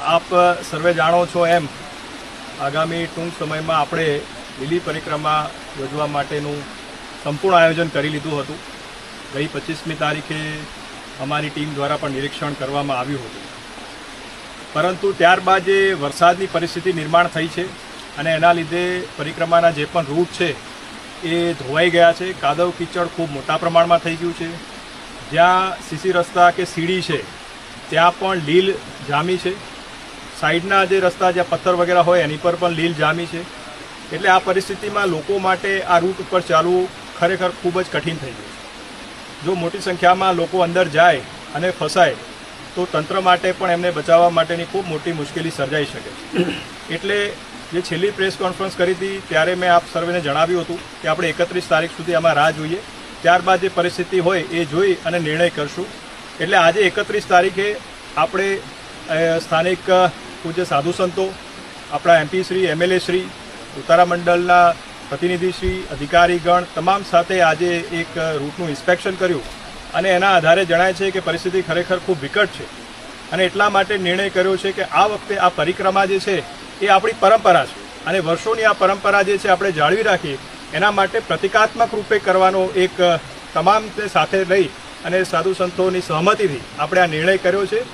આપ સર્વે જાણો છો એમ આગામી ટૂંક સમયમાં આપણે લીલી પરિક્રમા યોજવા માટેનું સંપૂર્ણ આયોજન કરી લીધું હતું. ગઈ 25મી તારીખે અમારી ટીમ દ્વારા પણ નિરીક્ષણ કરવામાં આવ્યું હતું, પરંતુ ત્યારબાદ જે વરસાદની પરિસ્થિતિ નિર્માણ થઈ છે અને એના લીધે પરિક્રમાના જે પણ રૂટ છે એ ધોવાઈ ગયા છે. કાદવ કીચડ ખૂબ મોટા પ્રમાણમાં થઈ ગયું છે. જ્યાં સીસી રસ્તા કે સીડી છે ત્યાં પણ લીલ જામી છે. સાઈડના જે રસ્તા જ્યાં પથ્થર વગેરે હોય એની પર પણ લીલ જામી છે. એટલે આ પરિસ્થિતિમાં લોકો માટે આ રૂટ ઉપર ચાલવું ખરેખર ખૂબ જ કઠિન થઈ ગયું છે. જો મોટી સંખ્યામાં લોકો અંદર જાય અને ફસાય તો તંત્ર માટે પણ એમને બચાવવા માટેની ખૂબ મોટી મુશ્કેલી સર્જાઈ શકે છે. એટલે જે છેલ્લી પ્રેસ કોન્ફરન્સ કરી હતી ત્યારે મેં આપ સર્વેને જણાવ્યું હતું કે આપણે 31 તારીખ સુધી આમાં રાહ જોઈએ, ત્યારબાદ જે પરિસ્થિતિ હોય એ જોઈ અને નિર્ણય કરશું. એટલે આજે 31 તારીખે આપણે સ્થાનિક પૂજ્ય સાધુ સંતો, આપણા એમપી શ્રી, એમએલએ શ્રી, ઉતારા મંડળના પ્રતિનિધિશ્રી, અધિકારીગણ તમામ સાથે આજે એક રૂટનું ઇન્સ્પેક્શન કર્યું અને એના આધારે જણાય છે કે પરિસ્થિતિ ખરેખર ખૂબ વિકટ છે. અને એટલા માટે નિર્ણય કર્યો છે કે આ વખતે આ પરિક્રમા જે છે એ આપણી પરંપરા છે અને વર્ષોની આ પરંપરા જે છે આપણે જાળવી રાખીએ એના માટે પ્રતિકાત્મક રૂપે કરવાનો એક તમામને સાથે લઈ અને સાધુ સંતોની સહમતિથી આપણે આ નિર્ણય કર્યો છે.